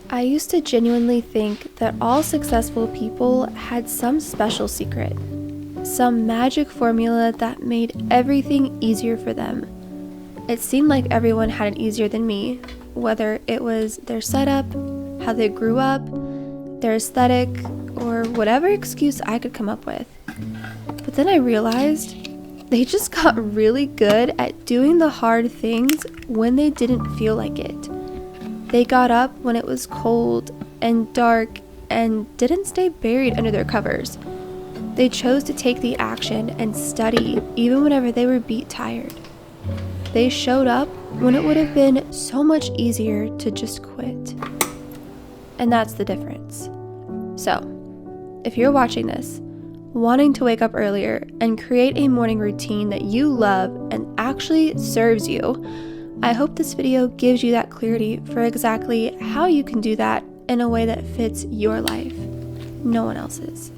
I used to genuinely think that all successful people had some special secret, some magic formula that made everything easier for them. It seemed like everyone had it easier than me, whether it was their setup, how they grew up, their aesthetic, or whatever excuse I could come up with. But then I realized they just got really good at doing the hard things when they didn't feel like it. They got up when it was cold and dark and didn't stay buried under their covers. They chose to take the action and study even whenever they were beat tired. They showed up when it would have been so much easier to just quit. And that's the difference. So, if you're watching this, wanting to wake up earlier and create a morning routine that you love and actually serves you, I hope this video gives you that clarity for exactly how you can do that in a way that fits your life, no one else's.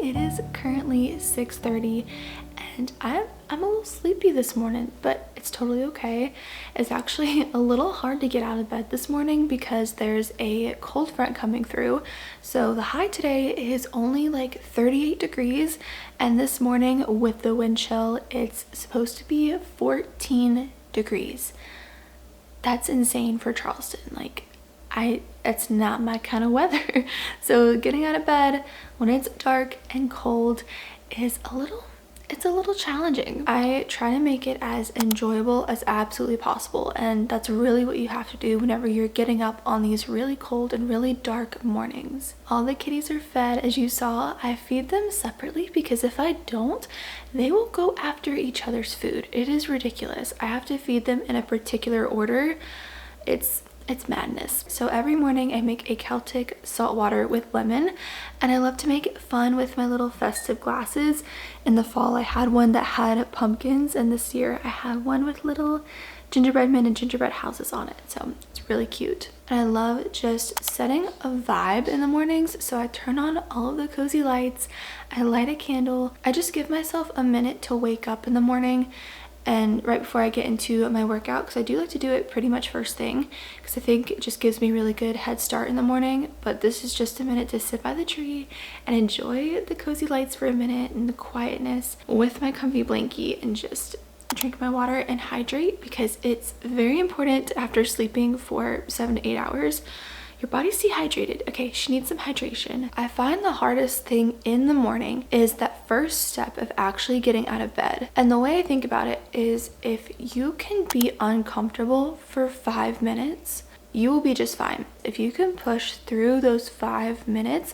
It is currently 6:30 and I'm a little sleepy this morning, but it's totally okay. It's actually a little hard to get out of bed this morning because there's a cold front coming through. So the high today is only like 38 degrees, and this morning with the wind chill it's supposed to be 14 degrees. That's insane for Charleston. It's not my kind of weather. So getting out of bed when it's dark and cold is a little challenging. I try to make it as enjoyable as absolutely possible, and that's really what you have to do whenever you're getting up on these really cold and really dark mornings. All the kitties are fed, as you saw. I feed them separately because if I don't, they will go after each other's food. It is ridiculous. I have to feed them in a particular order. It's madness. So every morning I make a Celtic salt water with lemon, and I love to make it fun with my little festive glasses. In the fall I had one that had pumpkins, and this year I had one with little gingerbread men and gingerbread houses on it. So it's really cute. And I love just setting a vibe in the mornings. So I turn on all of the cozy lights, I light a candle, I just give myself a minute to wake up in the morning and right before I get into my workout, because I do like to do it pretty much first thing because I think it just gives me really good head start in the morning. But this is just a minute to sit by the tree and enjoy the cozy lights for a minute and the quietness with my comfy blankie and just drink my water and hydrate, because it's very important after sleeping for 7 to 8 hours. Your body's dehydrated. Okay, she needs some hydration. I find the hardest thing in the morning is that first step of actually getting out of bed. And the way I think about it is if you can be uncomfortable for 5 minutes, you will be just fine. If you can push through those 5 minutes,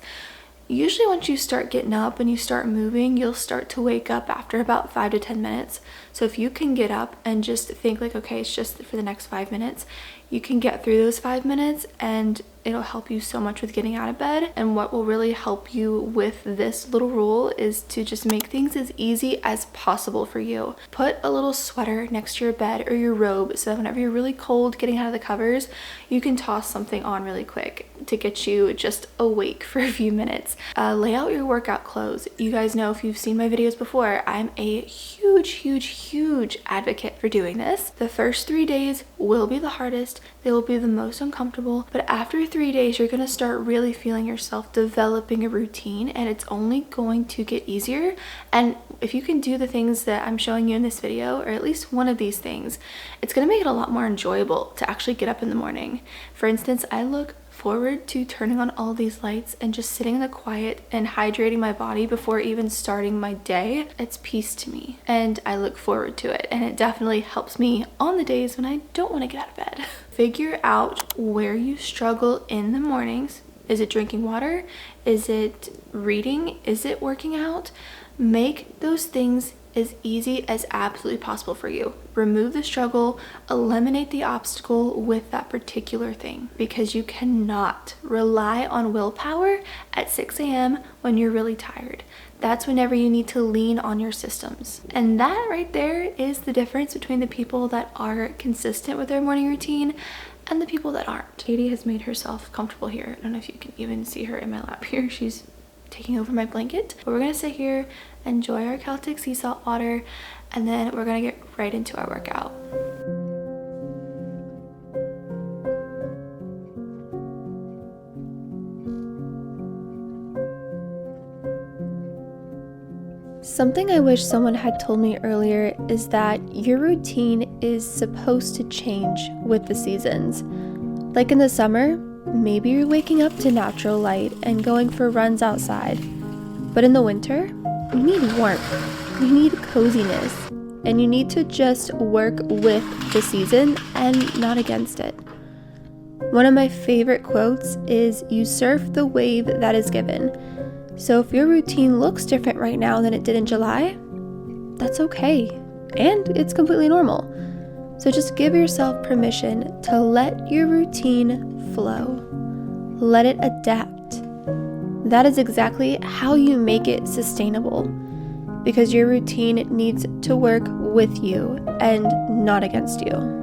usually once you start getting up and you start moving, you'll start to wake up after about 5 to 10 minutes. So if you can get up and just think like, okay, it's just for the next 5 minutes, you can get through those 5 minutes and it'll help you so much with getting out of bed. And what will really help you with this little rule is to just make things as easy as possible for you. Put a little sweater next to your bed or your robe, so that whenever you're really cold getting out of the covers, you can toss something on really quick to get you just awake for a few minutes. Lay out your workout clothes. You guys know, if you've seen my videos before, I'm a huge advocate for doing this. The first 3 days will be the hardest. They will be the most uncomfortable, but after 3 days, you're gonna start really feeling yourself developing a routine, and it's only going to get easier. And if you can do the things that I'm showing you in this video, or at least one of these things, it's gonna make it a lot more enjoyable to actually get up in the morning. For instance, I look forward to turning on all these lights and just sitting in the quiet and hydrating my body before even starting my day. It's peace to me and I look forward to it, and it definitely helps me on the days when I don't want to get out of bed. Figure out where you struggle in the mornings. Is it drinking water? Is it reading? Is it working out? Make those things as easy as absolutely possible for you. Remove the struggle, eliminate the obstacle with that particular thing, because you cannot rely on willpower at 6 a.m. when you're really tired. That's whenever you need to lean on your systems. And that right there is the difference between the people that are consistent with their morning routine and the people that aren't. Katie has made herself comfortable here. I don't know if you can even see her in my lap here. She's taking over my blanket. But we're gonna sit here, enjoy our Celtic sea salt water, and then we're gonna get right into our workout. Something I wish someone had told me earlier is that your routine is supposed to change with the seasons. Like in the summer, maybe you're waking up to natural light and going for runs outside. But in the winter, you need warmth, you need coziness, and you need to just work with the season and not against it. One of my favorite quotes is, "You surf the wave that is given." So if your routine looks different right now than it did in July, that's okay, and it's completely normal. So just give yourself permission to let your routine flow. Let it adapt. That is exactly how you make it sustainable, because your routine needs to work with you and not against you.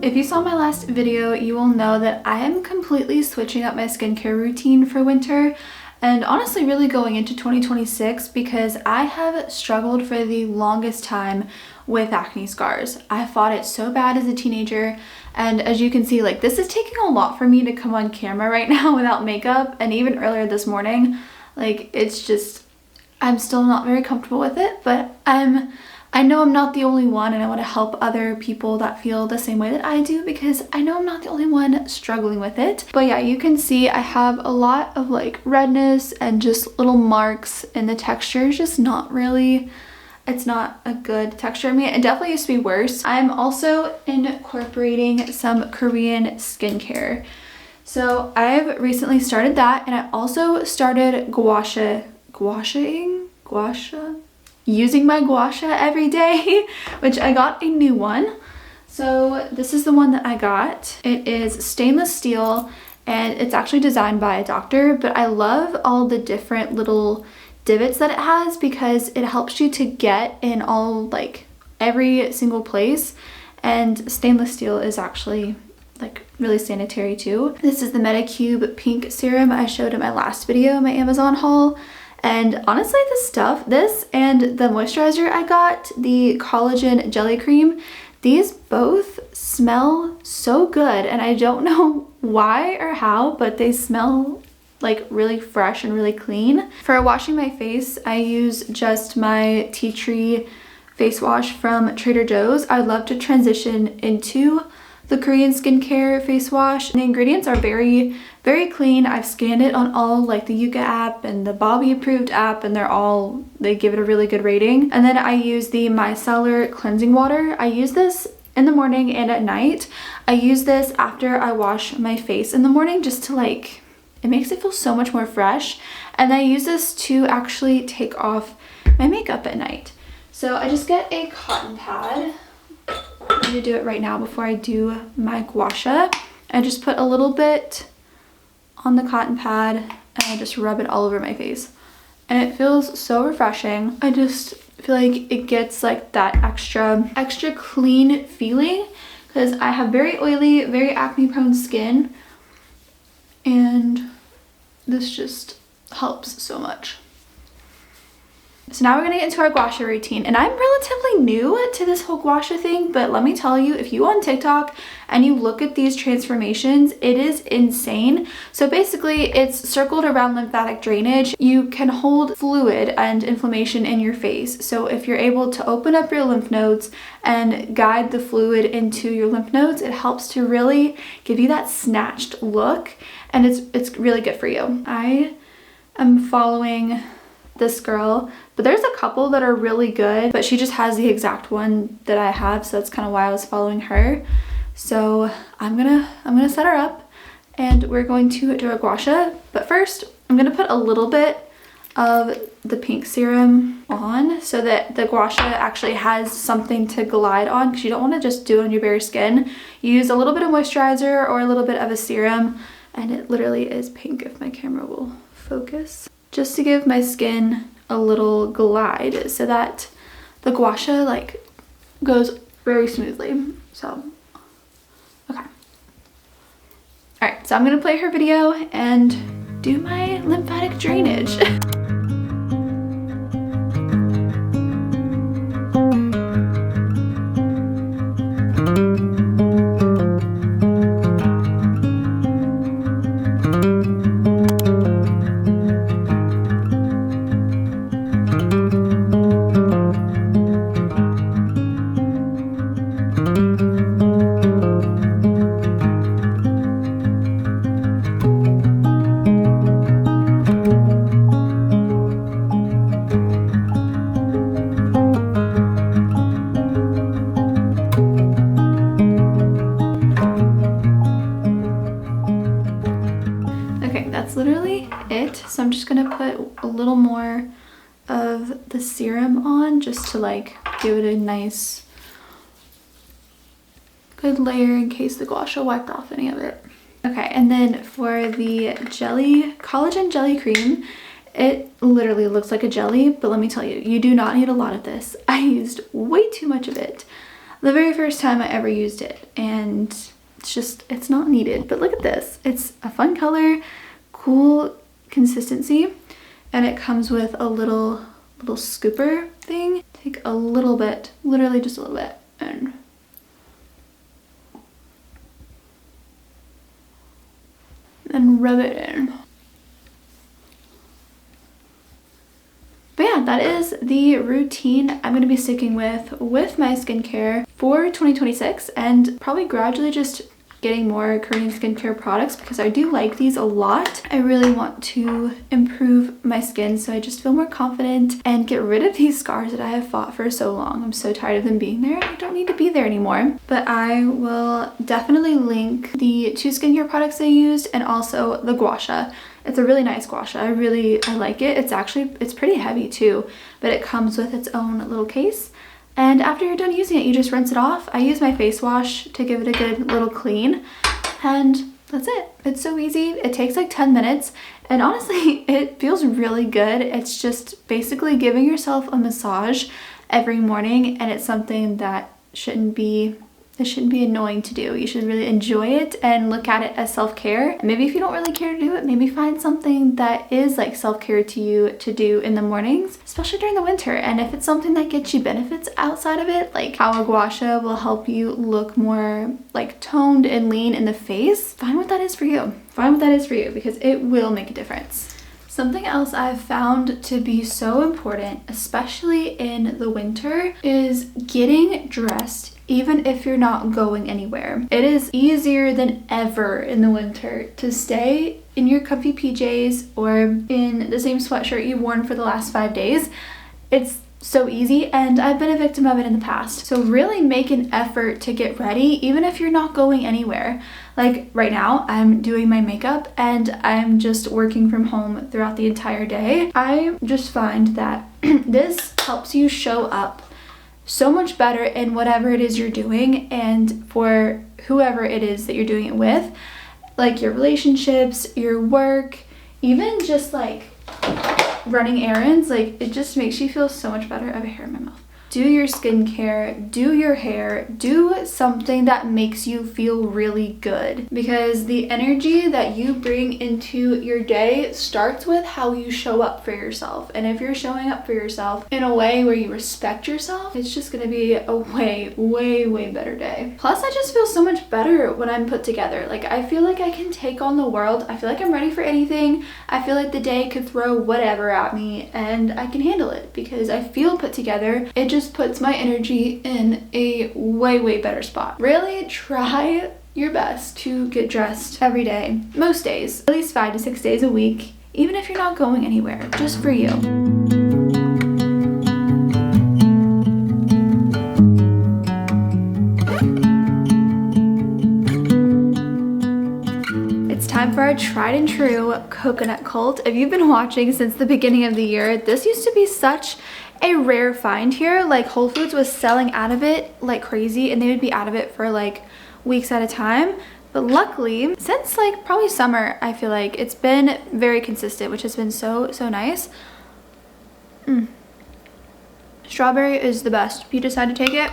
If you saw my last video, you will know that I am completely switching up my skincare routine for winter, and honestly really going into 2026, because I have struggled for the longest time with acne scars. I fought it so bad as a teenager, and as you can see, like, this is taking a lot for me to come on camera right now without makeup, and even earlier this morning, like, it's just, I'm still not very comfortable with it, but I know I'm not the only one, and I want to help other people that feel the same way that I do, because I know I'm not the only one struggling with it. But yeah, you can see I have a lot of like redness and just little marks, and the texture is just not really, it's not a good texture. I mean, it definitely used to be worse. I'm also incorporating some Korean skincare. So I've recently started that, and I also started using my gua sha every day, which I got a new one. So this is the one that I got. It is stainless steel, and it's actually designed by a doctor, but I love all the different little divots that it has, because it helps you to get in all, like, every single place. And stainless steel is actually like really sanitary too. This is the Medicube pink serum I showed in my last video, my Amazon haul. And honestly, this and the moisturizer I got, the collagen jelly cream, these both smell so good, and I don't know why or how, but they smell like really fresh and really clean. For washing my face, I use just my tea tree face wash from Trader Joe's. I'd love to transition into the Korean skincare face wash. The ingredients are very, very clean. I've scanned it on all, like, the Yuka app and the Bobby approved app, and they give it a really good rating. And then I use the micellar cleansing water. I use this in the morning and at night. I use this after I wash my face in the morning, just to, like, it makes it feel so much more fresh. And I use this to actually take off my makeup at night. So I just get a cotton pad. I'm going to do it right now before I do my gua sha. I just put a little bit on the cotton pad, and I just rub it all over my face. And it feels so refreshing. I just feel like it gets like that extra clean feeling because I have very oily, very acne prone skin, and this just helps so much. So now we're gonna get into our gua sha routine, and I'm relatively new to this whole gua sha thing, but let me tell you, if you on TikTok and you look at these transformations, it is insane. So basically it's circled around lymphatic drainage. You can hold fluid and inflammation in your face. So if you're able to open up your lymph nodes and guide the fluid into your lymph nodes, it helps to really give you that snatched look, and it's really good for you. I am following this girl, but there's a couple that are really good, but she just has the exact one that I have, so that's kind of why I was following her. So I'm gonna set her up and we're going to do a gua sha, but first I'm gonna put a little bit of the pink serum on so that the gua sha actually has something to glide on, because you don't want to just do it on your bare skin. You use a little bit of moisturizer or a little bit of a serum, and it literally is pink if my camera will focus, just to give my skin a little glide so that the gua sha like goes very smoothly. So okay, all right, so I'm gonna play her video and do my lymphatic drainage. Literally it. So I'm just gonna put a little more of the serum on just to like give it a nice good layer in case the gua sha wiped off any of it. Okay, and then for the collagen jelly cream, it literally looks like a jelly, but let me tell you, you do not need a lot of this. I used way too much of it the very first time I ever used it, and it's not needed. But look at this, it's a fun color, cool consistency, and it comes with a little scooper thing. Take a little bit, literally just a little bit, and rub it in. But yeah, that is the routine I'm going to be sticking with my skincare for 2026, and probably gradually just getting more Korean skincare products because I do like these a lot. I really want to improve my skin so I just feel more confident and get rid of these scars that I have fought for so long. I'm so tired of them being there. I don't need to be there anymore. But I will definitely link the 2 skincare products I used and also the gua sha. It's a really nice gua sha. I like it. It's pretty heavy too, but it comes with its own little case. And after you're done using it, you just rinse it off. I use my face wash to give it a good little clean, and that's it. It's so easy. It takes like 10 minutes, and honestly, it feels really good. It's just basically giving yourself a massage every morning, and it's something that shouldn't be annoying to do. You should really enjoy it and look at it as self-care. And maybe if you don't really care to do it, maybe find something that is like self-care to you to do in the mornings, especially during the winter. And if it's something that gets you benefits outside of it, like how a gua sha will help you look more like toned and lean in the face, find what that is for you. Find what that is for you, because it will make a difference. Something else I've found to be so important, especially in the winter, is getting dressed even if you're not going anywhere. It is easier than ever in the winter to stay in your comfy PJs or in the same sweatshirt you've worn for the last 5 days. It's so easy, and I've been a victim of it in the past. So really make an effort to get ready even if you're not going anywhere. Like right now, I'm doing my makeup and I'm just working from home throughout the entire day. I just find that this helps you show up so much better in whatever it is you're doing, and for whoever it is that you're doing it with, like your relationships, your work, even just like running errands, like it just makes you feel so much better. I have a hair in my mouth. Do your skincare, do your hair, do something that makes you feel really good, because the energy that you bring into your day starts with how you show up for yourself. And if you're showing up for yourself in a way where you respect yourself, it's just gonna be a way better day. Plus, I just feel so much better when I'm put together. Like, I feel like I can take on the world. I feel like I'm ready for anything. I feel like the day could throw whatever at me and I can handle it because I feel put together. It just puts my energy in a way better spot. Really try your best to get dressed every day, most days, at least 5 to 6 days a week, even if you're not going anywhere, just for you. It's time for our tried and true coconut cult. If you've been watching since the beginning of the year, this used to be such a rare find here. Like, Whole Foods was selling out of it like crazy, and they would be out of it for like weeks at a time. But luckily, since like probably summer, I feel like it's been very consistent, which has been so nice. Strawberry is the best. If you decide to take it,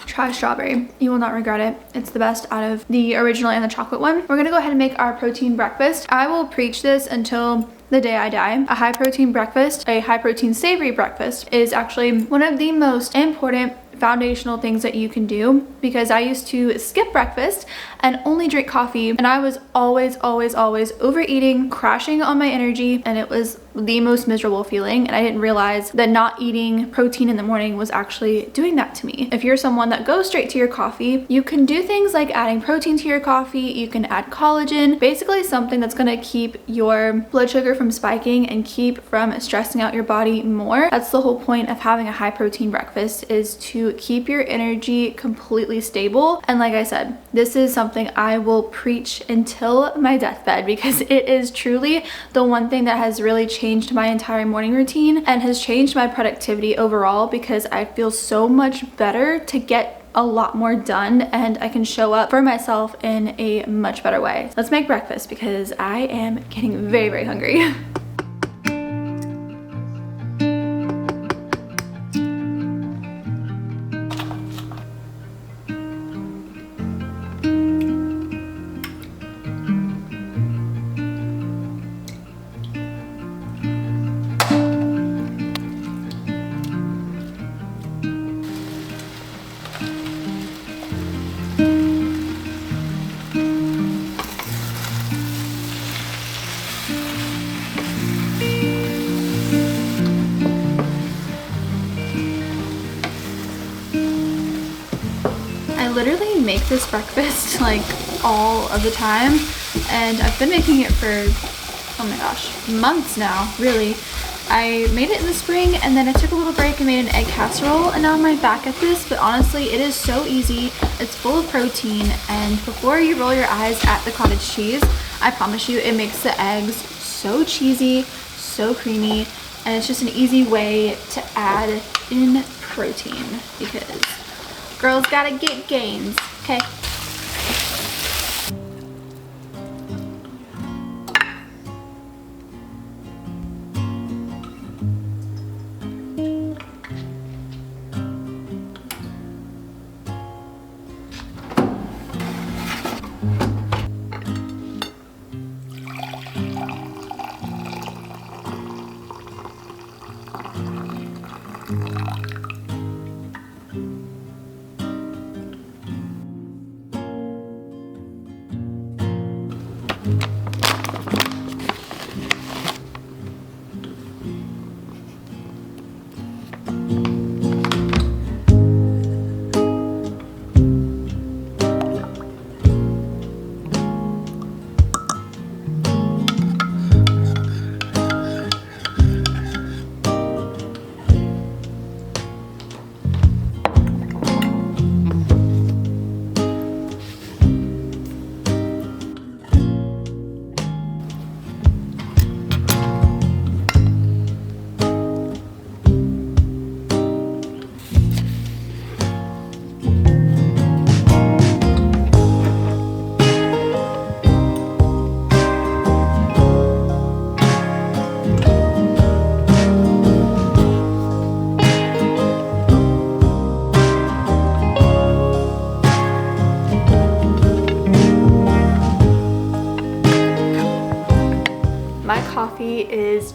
try strawberry. You will not regret it. It's the best out of the original and the chocolate one. We're gonna go ahead and make our protein breakfast. I will preach this until the day I die. A high protein breakfast, a high protein savory breakfast, is actually one of the most important foundational things that you can do, because I used to skip breakfast and only drink coffee, and I was always overeating, crashing on my energy, and it was the most miserable feeling. And I didn't realize that not eating protein in the morning was actually doing that to me. If you're someone that goes straight to your coffee, you can do things like adding protein to your coffee. You can add collagen, basically something that's gonna keep your blood sugar from spiking and keep from stressing out your body more. That's the whole point of having a high protein breakfast, is to keep your energy completely stable. And like I said, this is something I will preach until my deathbed, because it is truly the one thing that has really changed my entire morning routine and has changed my productivity overall, because I feel so much better to get a lot more done, and I can show up for myself in a much better way. Let's make breakfast because I am getting very hungry. Literally make this breakfast like all of the time, and I've been making it for, oh my gosh, months now, really. I made it in the spring, and then I took a little break and made an egg casserole, and now I'm right back at this. But honestly, it is so easy. It's full of protein, and before you roll your eyes at the cottage cheese, I promise you it makes the eggs so cheesy, so creamy, and it's just an easy way to add in protein, because girls gotta get gains, okay?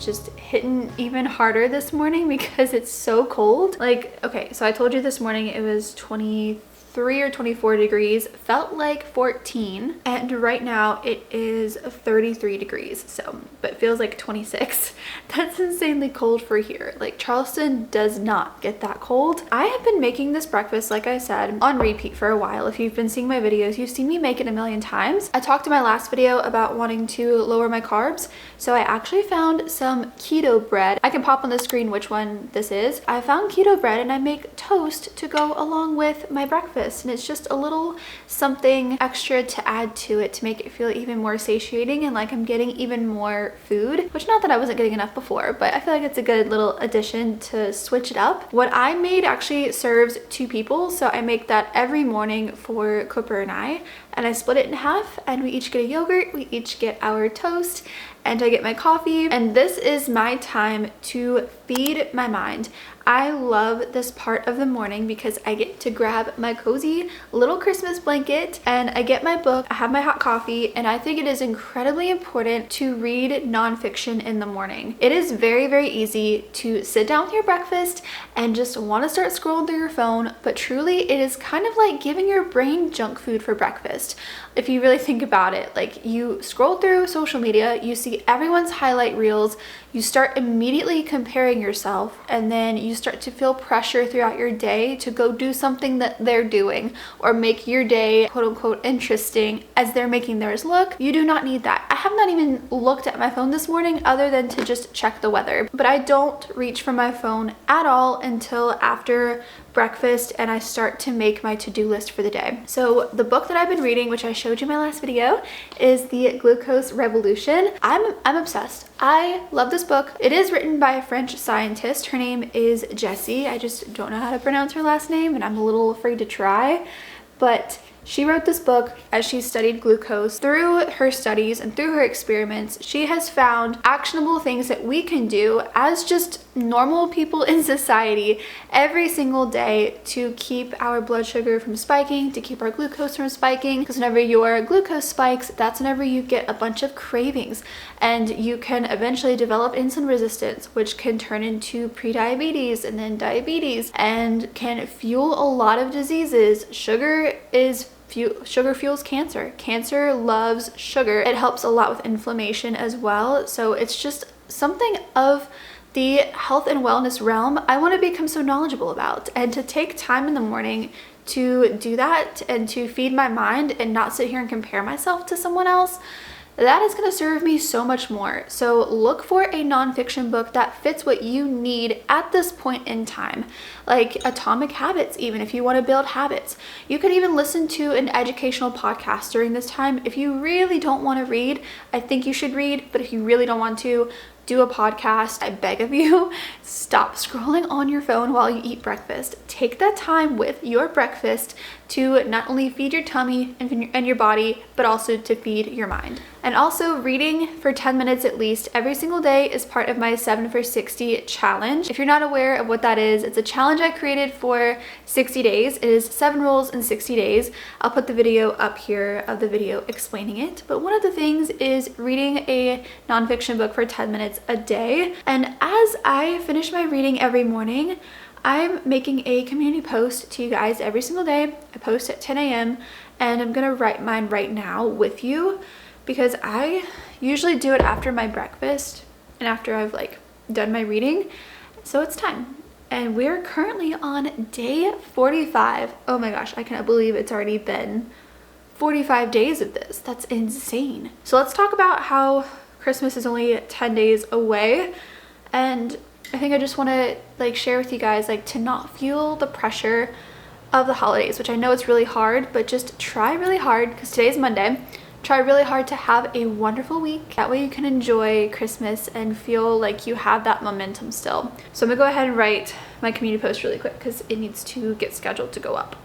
just hitting even harder this morning because it's so cold. Like, okay, so I told you this morning it was 23 or 24 degrees, felt like 14, and right now it is 33 degrees, so, but it feels like 26. That's insanely cold for here. Like, Charleston does not get that cold. I have been making this breakfast, like I said, on repeat for a while. If you've been seeing my videos, you've seen me make it a million times. I talked in my last video about wanting to lower my carbs, so I actually found some keto bread. I can pop on the screen which one this is. I found keto bread and I make toast to go along with my breakfast, and it's just a little something extra to add to it to make it feel even more satiating and like I'm getting even more food, which not that I wasn't getting enough before, but I feel like it's a good little addition to switch it up. What I made actually serves 2 people, so I make that every morning for Cooper and I split it in half, and we each get a yogurt, we each get our toast, and I get my coffee, and this is my time to feed my mind. I love this part of the morning because I get to grab my cozy little Christmas blanket and I get my book, I have my hot coffee, and I think it is incredibly important to read nonfiction in the morning. It is very, very easy to sit down with your breakfast and just want to start scrolling through your phone, but truly it is kind of like giving your brain junk food for breakfast. If you really think about it, like, you scroll through social media, you see everyone's highlight reels, you start immediately comparing yourself, and then you start to feel pressure throughout your day to go do something that they're doing or make your day quote unquote interesting as they're making theirs look. You do not need that. I have not even looked at my phone this morning other than to just check the weather, but I don't reach for my phone at all until after breakfast and I start to make my to-do list for the day. So the book that I've been reading, which I showed you in my last video, is The Glucose Revolution. I'm obsessed. I love this book. It is written by a French scientist. Her name is Jessie. I just don't know how to pronounce her last name and I'm a little afraid to try, but she wrote this book as she studied glucose. Through her studies and through her experiments, she has found actionable things that we can do as just normal people in society every single day to keep our blood sugar from spiking, to keep our glucose from spiking, because whenever your glucose spikes, that's whenever you get a bunch of cravings and you can eventually develop insulin resistance, which can turn into prediabetes and then diabetes and can fuel a lot of diseases. Sugar fuels cancer. Cancer loves sugar. It helps a lot with inflammation as well. So it's just something of the health and wellness realm I want to become so knowledgeable about, and to take time in the morning to do that and to feed my mind and not sit here and compare myself to someone else, that is going to serve me so much more. So look for a nonfiction book that fits what you need at this point in time, like Atomic Habits. Even if you want to build habits, you could even listen to an educational podcast during this time. If you really don't want to read, I think you should read, but if you really don't want to, do a podcast. I beg of you, stop scrolling on your phone while you eat breakfast. Take that time with your breakfast to not only feed your tummy and your body, but also to feed your mind. And also, reading for 10 minutes at least every single day is part of my 7 for 60 challenge. If you're not aware of what that is, it's a challenge I created for 60 days. It is 7 rules in 60 days. I'll put the video up here of the video explaining it. But one of the things is reading a nonfiction book for 10 minutes a day. And as I finish my reading every morning, I'm making a community post to you guys every single day. I post at 10 a.m. and I'm gonna write mine right now with you, because I usually do it after my breakfast and after I've like done my reading. So it's time. And we're currently on day 45. Oh my gosh, I cannot believe it's already been 45 days of this. That's insane. So let's talk about how Christmas is only 10 days away. And I think I just want to like share with you guys, like, to not feel the pressure of the holidays, which I know it's really hard, but just try really hard, because today's Monday. Try really hard to have a wonderful week. That way you can enjoy Christmas and feel like you have that momentum still. So I'm gonna go ahead and write my community post really quick because it needs to get scheduled to go up.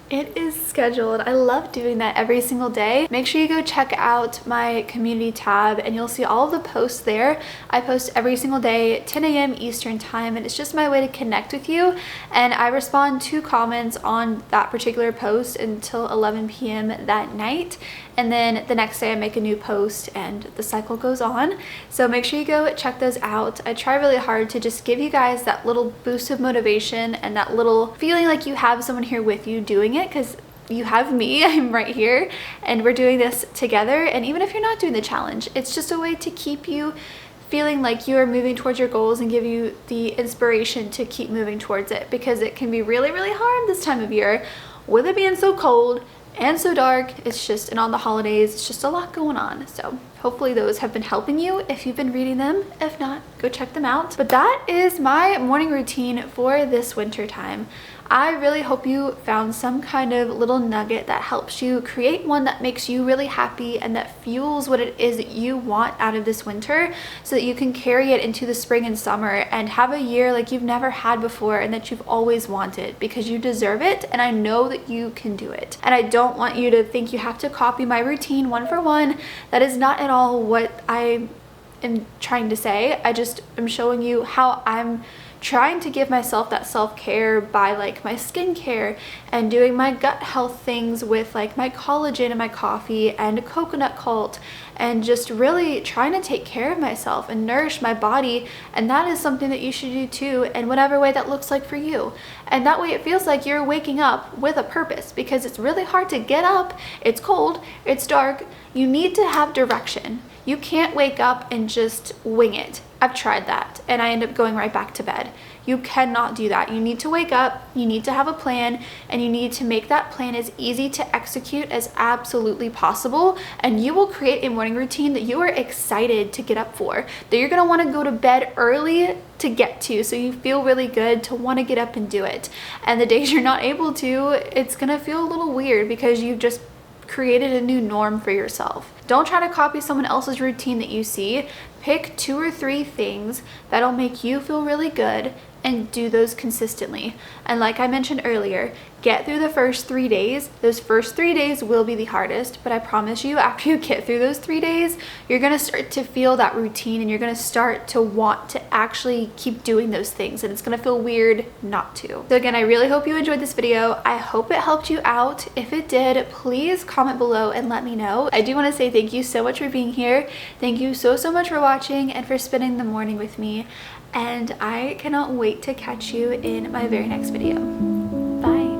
It is scheduled. I love doing that every single day. Make sure you go check out my community tab and you'll see all of the posts there. I post every single day at 10 a.m. Eastern time, and it's just my way to connect with you. And I respond to comments on that particular post until 11 p.m. that night. and then the next day I make a new post and the cycle goes on. So make sure you go check those out. I try really hard to just give you guys that little boost of motivation and that little feeling like you have someone here with you doing it, because you have me, I'm right here, and we're doing this together. And even if you're not doing the challenge, it's just a way to keep you feeling like you are moving towards your goals and give you the inspiration to keep moving towards it, because it can be really, really hard this time of year with it being so cold and so dark. It's just, and on the holidays, it's just a lot going on. So hopefully those have been helping you if you've been reading them. If not, go check them out. But that is my morning routine for this winter time. I really hope you found some kind of little nugget that helps you create one that makes you really happy and that fuels what it is that you want out of this winter, so that you can carry it into the spring and summer and have a year like you've never had before and that you've always wanted, because you deserve it and I know that you can do it. And I don't want you to think you have to copy my routine one for one. That is not at all what I am trying to say. I just am showing you how I'm trying to give myself that self-care by like my skincare and doing my gut health things with like my collagen and my coffee and coconut cult, and just really trying to take care of myself and nourish my body. And that is something that you should do too, in whatever way that looks like for you. And that way it feels like you're waking up with a purpose, because it's really hard to get up. It's cold, it's dark. You need to have direction. You can't wake up and just wing it. I've tried that and I end up going right back to bed. You cannot do that. You need to wake up, you need to have a plan, and you need to make that plan as easy to execute as absolutely possible. And you will create a morning routine that you are excited to get up for, that you're gonna wanna go to bed early to get to, so you feel really good to wanna get up and do it. And the days you're not able to, it's gonna feel a little weird because you've just created a new norm for yourself. Don't try to copy someone else's routine that you see. Pick 2 or 3 things that'll make you feel really good and do those consistently. And like I mentioned earlier, get through the first 3 days. Those first 3 days will be the hardest, but I promise you, after you get through those 3 days, you're gonna start to feel that routine and you're gonna start to want to actually keep doing those things, and it's gonna feel weird not to. So again, I really hope you enjoyed this video. I hope it helped you out. If it did, please comment below and let me know. I do wanna say thank you so much for being here. Thank you so much for watching and for spending the morning with me. And I cannot wait to catch you in my very next video. Bye.